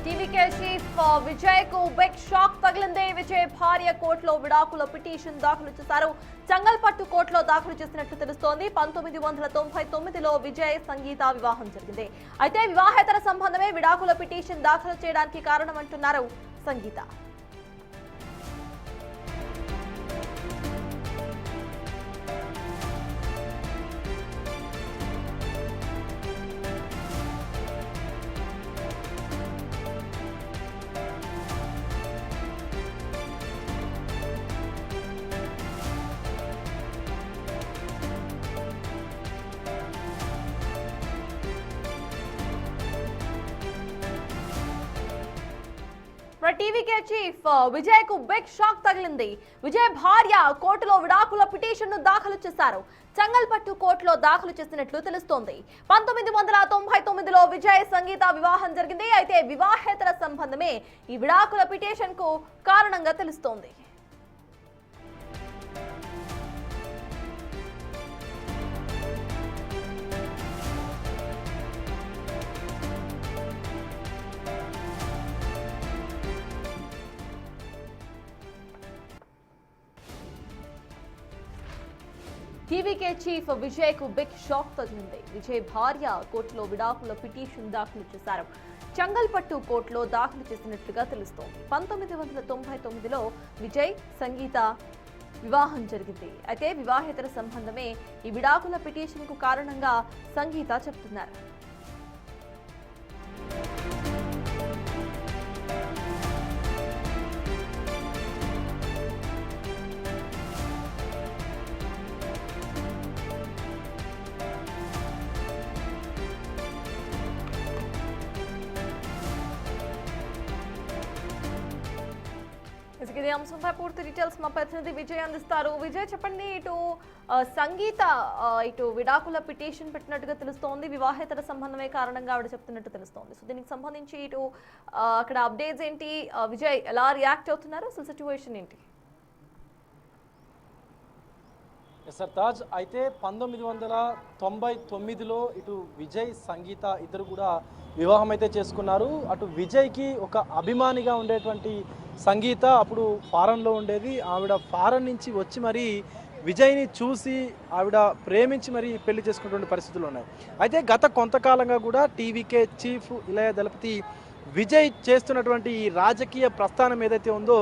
TVK chief Vijay కు big shock తగిలింది. విజయ్ భార్య కోర్టులో విడాకుల పిటిషన్ దాఖలు చేశారు. చంగల్పట్టు కోర్టులో దాఖలు చేసినట్లు తెలుస్తోంది. 1999లో విజయ్ సంగీత వివాహం జరిగింది. అయితే వివాహేతర సంబంధమే విడాకుల పిటిషన్ దాఖలు చేయడానికి కారణమంటున్నారు సంగీత. టీవీకే చీఫ్ విజయ్ కు బిగ్ షాక్ తగిలింది. విజయ్ భార్య కోర్టులో విడాకుల పిటిషన్ ను దాఖలు చేశారు. చంగల్పట్టు కోర్టులో దాఖలు చేసినట్లు తెలుస్తోంది. 1999లో విజయ్ సంగీత వివాహం జరిగింది. అయితే వివాహేతర సంబంధమే ఈ విడాకుల పిటిషన్ కు కారణంగా తెలుస్తోంది. టీవీకే చీఫ్ విజయ్ కు బిగ్ షాక్ తగిలింది. విజయ్ భార్య కోర్టులో విడాకుల పిటిషన్ దాఖలు చేశారు. చంగల్పట్టు కోర్టులో దాఖలు చేసినట్లుగా తెలుస్తోంది. 1999లో విజయ్ సంగీత వివాహం జరిగింది. అయితే వివాహేతర సంబంధమే ఈ విడాకుల పిటిషన్ కు కారణంగా సంగీత చెప్తున్నారు. ఇదే అంశంపై పూర్తి డీటెయిల్స్ మా ప్రతినిధి విజయ్ అందిస్తారు. విజయ్ చెప్పండి, ఇటు సంగీత ఇటు విడాకుల పిటిషన్ పెట్టినట్టుగా తెలుస్తోంది. వివాహేతర సంబంధమే కారణంగా ఆవిడ చెప్తున్నట్టు తెలుస్తోంది. సో దీనికి సంబంధించి ఇటు అక్కడ అప్డేట్స్ ఏంటి, విజయ్ ఎలా రియాక్ట్ అవుతున్నారు, అసలు సిచ్యువేషన్ ఏంటి? సర్తాజ్, అయితే 1999లో ఇటు విజయ్ సంగీత ఇద్దరు కూడా వివాహం అయితే చేసుకున్నారు. అటు విజయ్కి ఒక అభిమానిగా ఉండేటువంటి సంగీత అప్పుడు ఫారెన్లో ఉండేది. ఆవిడ ఫారెన్ నుంచి వచ్చి మరి విజయ్ని చూసి ఆవిడ ప్రేమించి మరి పెళ్లి చేసుకున్నటువంటి పరిస్థితులు ఉన్నాయి. అయితే గత కొంతకాలంగా కూడా టీవీకే చీఫ్ ఇళయ దళపతి విజయ్ చేస్తున్నటువంటి ఈ రాజకీయ ప్రస్థానం ఏదైతే ఉందో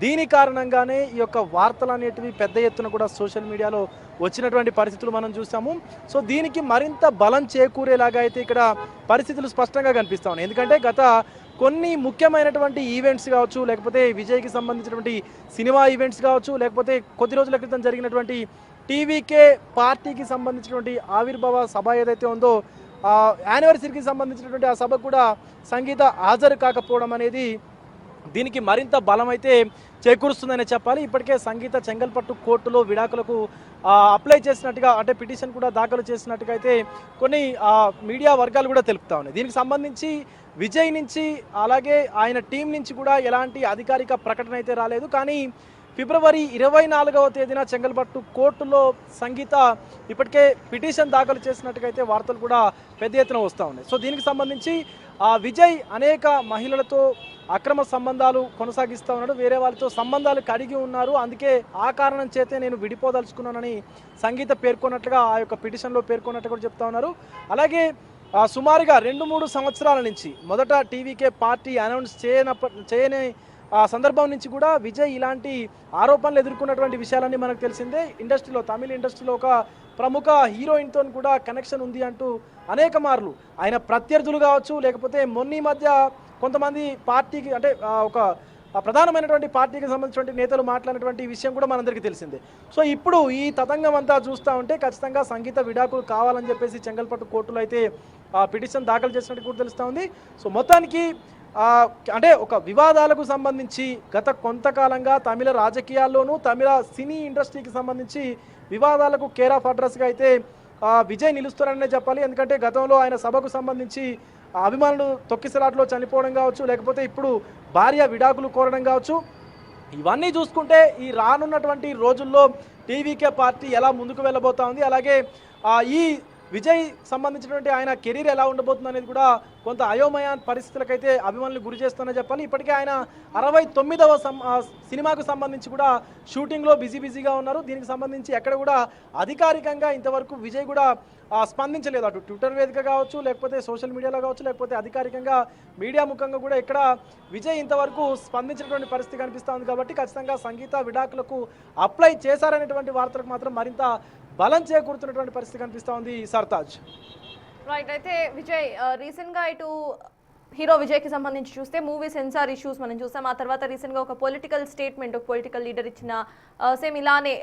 దీని కారణంగానే ఈ యొక్క వార్తలు అనేటివి పెద్ద ఎత్తున కూడా సోషల్ మీడియాలో వచ్చినటువంటి పరిస్థితులు మనం చూసాము. సో దీనికి మరింత బలం చేకూరేలాగా అయితే ఇక్కడ పరిస్థితులు స్పష్టంగా కనిపిస్తూ ఉన్నాయి. ఎందుకంటే గత కొన్ని ముఖ్యమైనటువంటి ఈవెంట్స్ కావచ్చు, లేకపోతే విజయ్కి సంబంధించినటువంటి సినిమా ఈవెంట్స్ కావచ్చు, లేకపోతే కొద్ది రోజుల క్రితం జరిగినటువంటి టీవీకే పార్టీకి సంబంధించినటువంటి ఆవిర్భావ సభ ఏదైతే ఉందో యానివర్సరీకి సంబంధించినటువంటి ఆ సభకు కూడా సంగీత హాజరు కాకపోవడం అనేది దీనికి మరింత బలం అయితే చేకూరుస్తుందనే చెప్పాలి. ఇప్పటికే సంగీత చెంగల్పట్టు కోర్టులో విడాకులకు అప్లై చేసినట్టుగా, అంటే పిటిషన్ కూడా దాఖలు చేసినట్టుగా అయితే కొన్ని మీడియా వర్గాలు కూడా తెలుపుతా ఉన్నాయి. దీనికి సంబంధించి విజయ్ నుంచి అలాగే ఆయన టీం నుంచి కూడా ఎలాంటి అధికారిక ప్రకటన అయితే రాలేదు. కానీ ఫిబ్రవరి 24వ తేదీన చెంగల్పట్టు కోర్టులో సంగీత ఇప్పటికే పిటిషన్ దాఖలు చేసినట్టుగా అయితే వార్తలు కూడా పెద్ద ఎత్తున వస్తూ ఉన్నాయి. సో దీనికి సంబంధించి విజయ్ అనేక మహిళలతో అక్రమ సంబంధాలు కొనసాగిస్తూ ఉన్నాడు, వేరే వాళ్ళతో సంబంధాలు కడిగి ఉన్నారు, అందుకే ఆ కారణం చేతే నేను విడిపోదలుచుకున్నానని సంగీత పేర్కొన్నట్లుగా ఆ యొక్క పిటిషన్లో పేర్కొన్నట్టు కూడా చెప్తా ఉన్నారు. అలాగే సుమారుగా 2-3 సంవత్సరాల నుంచి మొదట టీవీకే పార్టీ అనౌన్స్ చేయని సందర్భం నుంచి కూడా విజయ్ ఇలాంటి ఆరోపణలు ఎదుర్కొన్నటువంటి విషయాలన్నీ మనకు తెలిసిందే. ఇండస్ట్రీలో, తమిళ ఇండస్ట్రీలో ఒక ప్రముఖ హీరోయిన్తో కూడా కనెక్షన్ ఉంది అంటూ అనేక మార్లు ఆయన ప్రత్యర్థులు కావచ్చు, లేకపోతే మొన్న మధ్య కొంతమంది పార్టీకి అంటే ఒక ప్రధానమైనటువంటి పార్టీకి సంబంధించినటువంటి నేతలు మాట్లాడినటువంటి విషయం కూడా మనందరికీ తెలిసిందే. సో ఇప్పుడు ఈ తతంగం అంతా చూస్తూ ఉంటే ఖచ్చితంగా సంగీత విడాకులు కావాలని చెప్పేసి చెంగల్పట్టు కోర్టులో అయితే పిటిషన్ దాఖలు చేసినట్టు కూడా తెలుస్తూ ఉంది. సో మొత్తానికి అంటే ఒక వివాదాలకు సంబంధించి గత కొంతకాలంగా తమిళ రాజకీయాల్లోనూ తమిళ సినీ ఇండస్ట్రీకి సంబంధించి వివాదాలకు కేర్ ఆఫ్ అడ్రస్గా అయితే విజయ్ నిలుస్తున్నారనే చెప్పాలి. ఎందుకంటే గతంలో ఆయన సభకు సంబంధించి అభిమానులు తొక్కిసలాట్లో చనిపోవడం కావచ్చు, లేకపోతే ఇప్పుడు భార్య విడాకులు కోరడం కావచ్చు, ఇవన్నీ చూసుకుంటే ఈ రానున్నటువంటి రోజుల్లో టీవీకే పార్టీ ఎలా ముందుకు వెళ్ళబోతా ఉంది, అలాగే ఈ విజయ్ సంబంధించినటువంటి ఆయన కెరీర్ ఎలా ఉండబోతుంది అనేది కూడా కొంత అయోమయ పరిస్థితులకైతే అభిమానులు గురి చేస్తుందని చెప్పాలి. ఇప్పటికే ఆయన 69వ సినిమాకు సంబంధించి కూడా షూటింగ్లో బిజీగా ఉన్నారు. దీనికి సంబంధించి ఎక్కడ కూడా అధికారికంగా ఇంతవరకు విజయ్ కూడా స్పందించలేదు. అటు ట్విట్టర్ వేదిక కావచ్చు, లేకపోతే సోషల్ మీడియాలో కావచ్చు, లేకపోతే అధికారికంగా మీడియా ముఖంగా కూడా ఇక్కడ విజయ్ ఇంతవరకు స్పందించినటువంటి పరిస్థితి కనిపిస్తోంది. కాబట్టి ఖచ్చితంగా సంగీత విడాకులకు అప్లై చేశారనేటువంటి వార్తలకు మాత్రం మరింత బలం చేకూరుతున్నటువంటి పరిస్థితి కనిపిస్తూ ఉంది సర్తాజ్. రైట్. అయితే విజయ్ రీసెంట్గా ఇటు హీరో విజయ్కి సంబంధించి చూస్తే మూవీ సెన్సార్ ఇష్యూస్ మనం చూసాం. ఆ తర్వాత రీసెంట్గా ఒక పొలిటికల్ స్టేట్మెంట్, ఒక పొలిటికల్ లీడర్ ఇచ్చిన సేమ్ ఇలానే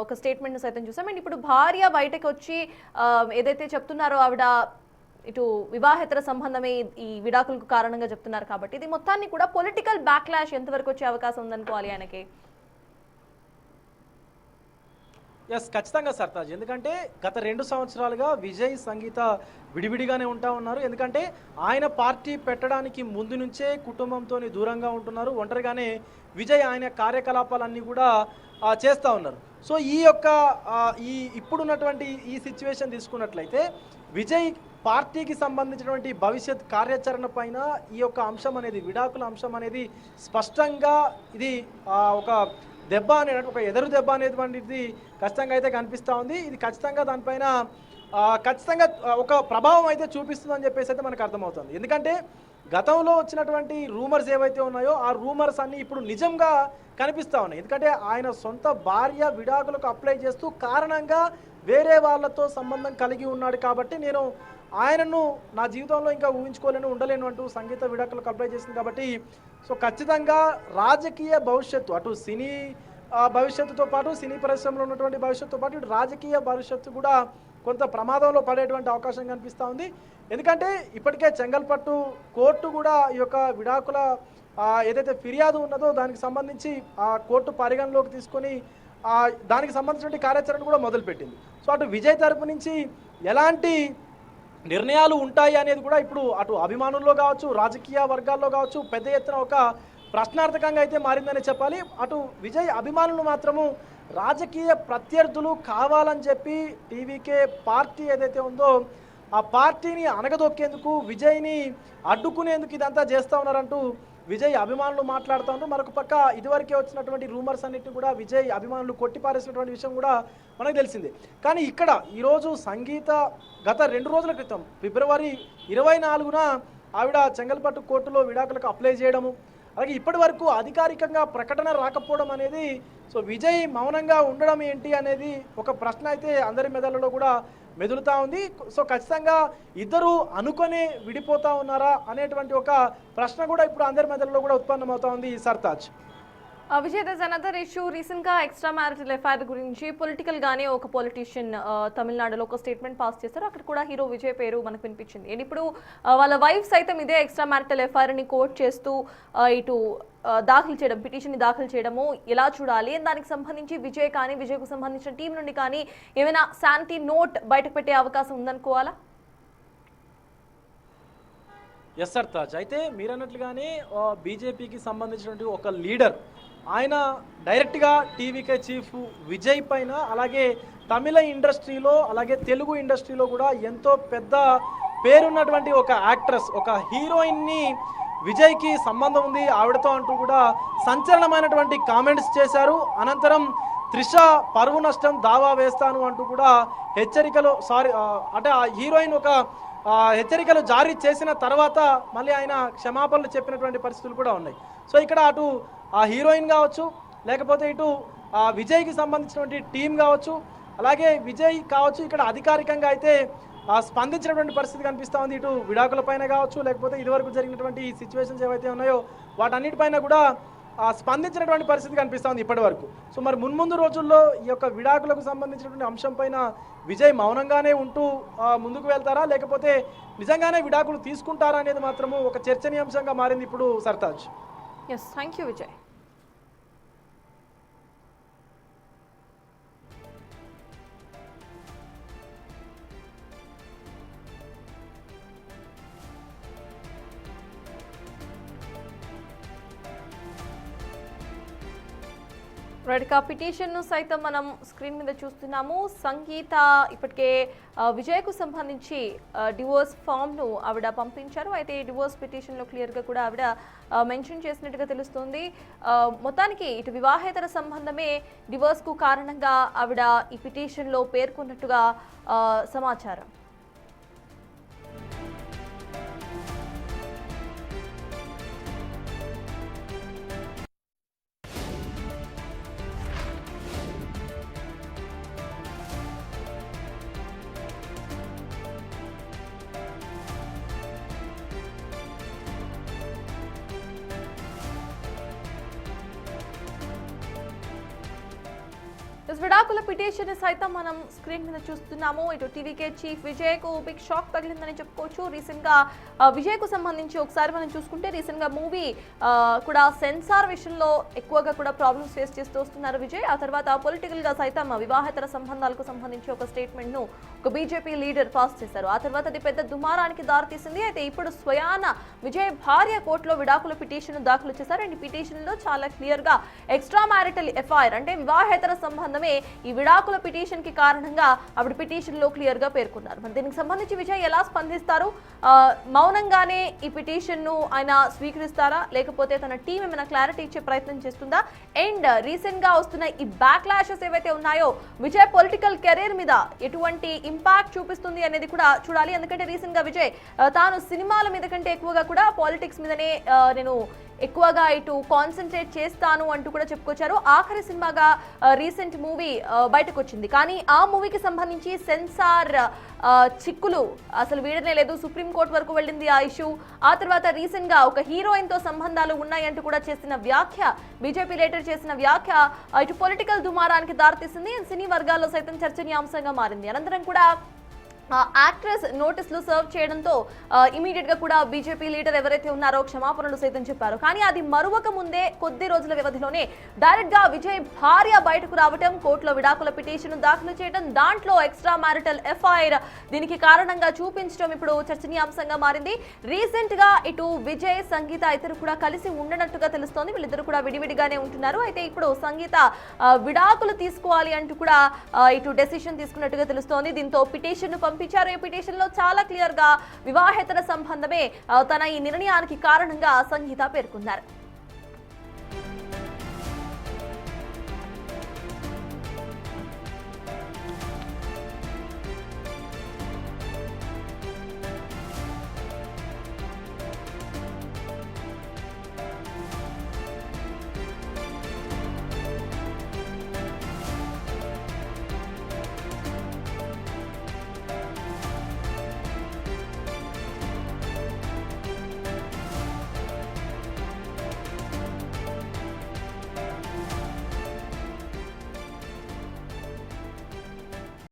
ఒక స్టేట్మెంట్ సైతం చూసాం. అండ్ ఇప్పుడు భార్య బయటకు వచ్చి ఏదైతే చెప్తున్నారో ఆవిడ ఇటు వివాహేతర సంబంధమే ఈ విడాకులకు కారణంగా చెప్తున్నారు. కాబట్టి ఇది మొత్తాన్ని కూడా పొలిటికల్ బ్యాక్లాష్ ఎంతవరకు వచ్చే అవకాశం ఉందనుకోవాలి ఆయనకి? ఎస్, ఖచ్చితంగా సర్తాజ్. ఎందుకంటే గత 2 సంవత్సరాలుగా విజయ్ సంగీత విడివిడిగానే ఉంటా ఉన్నారు. ఎందుకంటే ఆయన పార్టీ పెట్టడానికి ముందు నుంచే కుటుంబంతో దూరంగా ఉంటున్నారు. ఒంటరిగానే విజయ్ ఆయన కార్యకలాపాలన్నీ కూడా చేస్తూ ఉన్నారు. సో ఈ యొక్క ఇప్పుడున్నటువంటి ఈ సిచ్యువేషన్ తీసుకున్నట్లయితే విజయ్ పార్టీకి సంబంధించినటువంటి భవిష్యత్ కార్యాచరణ పైన ఈ యొక్క అంశం అనేది, విడాకుల అంశం అనేది స్పష్టంగా ఇది ఒక దెబ్బ అనేది, ఒక ఎదురు దెబ్బ అనేటువంటిది ఖచ్చితంగా అయితే కనిపిస్తూ ఉంది. ఇది ఖచ్చితంగా దానిపైన ఖచ్చితంగా ఒక ప్రభావం అయితే చూపిస్తుందని చెప్పేసి అయితే మనకు అర్థమవుతుంది. ఎందుకంటే గతంలో వచ్చినటువంటి రూమర్స్ ఏవైతే ఉన్నాయో ఆ రూమర్స్ అన్నీ ఇప్పుడు నిజంగా కనిపిస్తూ ఉన్నాయి. ఎందుకంటే ఆయన సొంత భార్య విడాకులకు అప్లై చేస్తూ కారణంగా వేరే వాళ్ళతో సంబంధం కలిగి ఉన్నాడు. కాబట్టి నేను ఆయనను నా జీవితంలో ఇంకా ఊహించుకోలేను, ఉండలేను అంటూ సంగీత విడాకులకు అప్లై చేసింది. కాబట్టి సో ఖచ్చితంగా రాజకీయ భవిష్యత్తు, అటు సినీ భవిష్యత్తుతో పాటు సినీ పరిశ్రమలో ఉన్నటువంటి భవిష్యత్తుతో పాటు ఇటు రాజకీయ భవిష్యత్తు కూడా కొంత ప్రమాదంలో పడేటువంటి అవకాశం కనిపిస్తూ ఉంది. ఎందుకంటే ఇప్పటికే చెంగల్పట్టు కోర్టు కూడా ఈ యొక్క విడాకుల ఏదైతే ఫిర్యాదు ఉన్నదో దానికి సంబంధించి ఆ కోర్టు పరిగణలోకి తీసుకొని దానికి సంబంధించిన కార్యాచరణ కూడా మొదలుపెట్టింది. సో అటు విజయ్ తరపు నుంచి ఎలాంటి నిర్ణయాలు ఉంటాయి అనేది కూడా ఇప్పుడు అటు అభిమానుల్లో కావచ్చు, రాజకీయ వర్గాల్లో కావచ్చు పెద్ద ఎత్తున ఒక ప్రశ్నార్థకంగా అయితే మారిందని చెప్పాలి. అటు విజయ్ అభిమానులు మాత్రము రాజకీయ ప్రత్యర్థులు కావాలని చెప్పి టీవీకే పార్టీ ఏదైతే ఉందో ఆ పార్టీని అణగదొక్కేందుకు, విజయ్ని అడ్డుకునేందుకు ఇదంతా చేస్తూ ఉన్నారంటూ విజయ్ అభిమానులు మాట్లాడుతూ ఉన్నారు. మరొక పక్క ఇదివరకే వచ్చినటువంటి రూమర్స్ అన్నిటిని కూడా విజయ్ అభిమానులు కొట్టిపారేసినటువంటి విషయం కూడా మనకు తెలిసిందే. కానీ ఇక్కడ ఈరోజు సంగీత గత 2 రోజుల క్రితం ఫిబ్రవరి 24న ఆవిడ చెంగల్పట్టు కోర్టులో విడాకులకు అప్లై చేయడము, అలాగే ఇప్పటి వరకు అధికారికంగా ప్రకటన రాకపోవడం అనేది, సో విజయ్ మౌనంగా ఉండడం ఏంటి అనేది ఒక ప్రశ్న అయితే అందరి మెదళ్ళలో కూడా మెదులుతూ ఉంది. సో ఖచ్చితంగా ఇద్దరు అనుకొని విడిపోతూ ఉన్నారా అనేటువంటి ఒక ప్రశ్న కూడా ఇప్పుడు అందరి మెదళ్ళలో కూడా ఉత్పన్నమవుతా ఉంది సర్తాజ్. విజయ్, దస్ అనదర్ ఇష్యూ. రీసెంట్గా ఎక్స్ట్రా మ్యారిటల్ ఎఫైర్ గురించి పొలిటికల్గానే ఒక పొలిటీషియన్ తమిళనాడులో ఒక స్టేట్మెంట్ పాస్ చేశారు. అక్కడ కూడా హీరో విజయ్ పేరు మనకు వినిపించింది. అండ్ ఇప్పుడు వాళ్ళ వైఫ్ సైతం ఇదే ఎక్స్ట్రా మ్యారిటల్ ఎఫైర్ని కోట్ చేస్తూ ఇటు దాఖలు చేయడం, పిటిషన్ని దాఖలు చేయడము ఎలా చూడాలి, దానికి సంబంధించి విజయ్ కానీ విజయ్కు సంబంధించిన టీం నుండి కానీ ఏమైనా శాంతి నోట్ బయటకు పెట్టే అవకాశం ఉందనుకోవాలా? ఎస్ సర్తాజ్. అయితే మీరన్నట్లుగానే బీజేపీకి సంబంధించినటువంటి ఒక లీడర్ ఆయన డైరెక్ట్గా టీవీకే చీఫ్ విజయ్ పైన, అలాగే తమిళ ఇండస్ట్రీలో అలాగే తెలుగు ఇండస్ట్రీలో కూడా ఎంతో పెద్ద పేరున్నటువంటి ఒక యాక్ట్రెస్, ఒక హీరోయిన్ని విజయ్కి సంబంధం ఉంది ఆవిడతో అంటూ కూడా సంచలనమైనటువంటి కామెంట్స్ చేశారు. అనంతరం త్రిష పరువు నష్టం దావా వేస్తాను అంటూ కూడా హెచ్చరికలు అంటే ఆ హీరోయిన్ ఒక హెచ్చరికలు జారీ చేసిన తర్వాత మళ్ళీ ఆయన క్షమాపణలు చెప్పినటువంటి పరిస్థితులు కూడా ఉన్నాయి. సో ఇక్కడ అటు ఆ హీరోయిన్ కావచ్చు, లేకపోతే ఇటు విజయ్కి సంబంధించినటువంటి టీం కావచ్చు, అలాగే విజయ్ కావచ్చు, ఇక్కడ అధికారికంగా అయితే స్పందించినటువంటి పరిస్థితి కనిపిస్తూ ఉంది. ఇటు విడాకుల పైన కావచ్చు, లేకపోతే ఇదివరకు జరిగినటువంటి ఈ సిచ్యువేషన్స్ ఏవైతే ఉన్నాయో వాటన్నిటిపైన కూడా స్పందించినటువంటి పరిస్థితి కనిపిస్తూ ఉంది ఇప్పటి వరకు. సో మరి మున్ముందు రోజుల్లో ఈ యొక్క విడాకులకు సంబంధించినటువంటి అంశం పైన విజయ్ మౌనంగానే ఉంటూ ముందుకు వెళ్తారా, లేకపోతే నిజంగానే విడాకులు తీసుకుంటారా అనేది మాత్రము ఒక చర్చనీయాంశంగా మారింది ఇప్పుడు Sartaj. Yes, thank you Vijay. Writ petition ను సైతం మనం స్క్రీన్ మీద చూస్తున్నాము. సంగీత ఇప్పటికే విజయ్కు సంబంధించి డివోర్స్ ఫామ్ ను ఆవిడ పంపించారు. అయితే డివోర్స్ పిటిషన్ లో క్లియర్ గా కూడా ఆవిడ మెన్షన్ చేసినట్టుగా తెలుస్తుంది. మొత్తానికి ఇటు వివాహేతర సంబంధమే డివోర్స్ కు కారణంగా ఆవిడ ఈ పిటిషన్ లో పేర్కొన్నట్టుగా సమాచారం. విడాకుల పిటిషన్ సైతం మనం స్క్రీన్ మీద చూస్తున్నాము. ఇటు టీవీకే చీఫ్ విజయ్ కు బిగ్ షాక్ తగిలిందని చెప్పుకోవచ్చు. రీసెంట్ గా విజయ్ కు సంబంధించి ఒకసారి మనం చూసుకుంటే రీసెంట్ గా మూవీ కూడా సెన్సార్ విషయంలో ఎక్కువగా కూడా ప్రాబ్లమ్స్ ఫేస్ చేస్తూ వస్తున్నారు విజయ్. ఆ తర్వాత పొలిటికల్ గా సైతం వివాహేతర సంబంధాలకు సంబంధించి ఒక స్టేట్మెంట్ ను ఒక బీజేపీ లీడర్ పాస్ చేశారు. ఆ తర్వాత అది పెద్ద దుమారానికి దారితీసింది. అయితే ఇప్పుడు స్వయాన విజయ్ భార్య కోర్టులో విడాకుల పిటిషన్ దాఖలు చేశారు. అండ్ ఈ పిటిషన్ లో చాలా క్లియర్ గా ఎక్స్ట్రా మ్యారిటల్ ఎఫ్ఐఆర్ అంటే వివాహేతర సంబంధమే ఈ విడాకుల పిటిషన్ కి కారణంగా ఆవిడ పిటిషన్ లో క్లియర్ గా పేర్కొన్నారు. మరి దీనికి సంబంధించి విజయ్ ఎలా స్పందిస్తారు? మౌనంగానే ఈ పిటిషన్ ను ఆయన స్వీకరిస్తారా, లేకపోతే తన టీం ఏమైనా క్లారిటీ ఇచ్చే ప్రయత్నం చేస్తుందా? అండ్ రీసెంట్ గా వస్తున్న ఈ బ్యాక్ లాషెస్ ఏవైతే ఉన్నాయో విజయ్ పొలిటికల్ కెరీర్ మీద ఎటువంటి ఇంపాక్ట్ చూపిస్తుంది అనేది కూడా చూడాలి. ఎందుకంటే రీసెంట్ గా విజయ్ తాను సినిమాల మీద కంటే ఎక్కువగా కూడా పాలిటిక్స్ మీదనే నేను ఎక్కువగా ఇటు కాన్సన్ట్రేట్ చేస్తాను అంటూ కూడా చెప్పుకొచ్చారు. ఆఖరి సినిమాగా రీసెంట్ మూవీ బయటకు వచ్చింది. కానీ ఆ మూవీకి సంబంధించి సెన్సార్ చిక్కులు అసలు వీడనే లేదు. సుప్రీంకోర్టు వరకు వెళ్ళింది ఆ ఇష్యూ. ఆ తర్వాత రీసెంట్ గా ఒక హీరోయిన్ తో సంబంధాలు ఉన్నాయంటూ కూడా చేసిన వ్యాఖ్య, బీజేపీ లీడర్ చేసిన వ్యాఖ్య ఇటు పొలిటికల్ దుమారానికి దారితీసింది. సినీ వర్గాల్లో సైతం చర్చనీయాంశంగా మారింది. అనంతరం కూడా యాక్ట్రెస్ నోటీసులు సర్వ్ చేయడంతో ఇమీడియట్ గా కూడా బీజేపీ లీడర్ ఎవరైతే ఉన్నారో క్షమాపణలు సైతం చెప్పారు. కానీ అది మరువక ముందే కొద్ది రోజుల వ్యవధిలోనే డైరెక్ట్ గా విజయ్ భార్య బయటకు రావటం, కోర్టులో విడాకుల పిటిషన్ దాఖలు చేయడం, దాంట్లో ఎక్స్ట్రా మ్యారిటల్ ఎఫ్ఐఆర్ దీనికి కారణంగా చూపించడం ఇప్పుడు చర్చనీయాంశంగా మారింది. రీసెంట్ గా ఇటు విజయ్ సంగీత ఇద్దరు కూడా కలిసి ఉండనట్టుగా తెలుస్తోంది. వీళ్ళిద్దరు కూడా విడివిడిగానే ఉంటున్నారు. అయితే ఇప్పుడు సంగీత విడాకులు తీసుకోవాలి అంటూ కూడా ఇటు డెసిషన్ తీసుకున్నట్టుగా తెలుస్తోంది. దీంతో పిటిషన్ ను పంపించారు. ఈ పిటిషన్ లో చాలా క్లియర్ గా వివాహేతర సంబంధమే తన ఈ నిర్ణయానికి కారణంగా సంగీత పేర్కొన్నారు.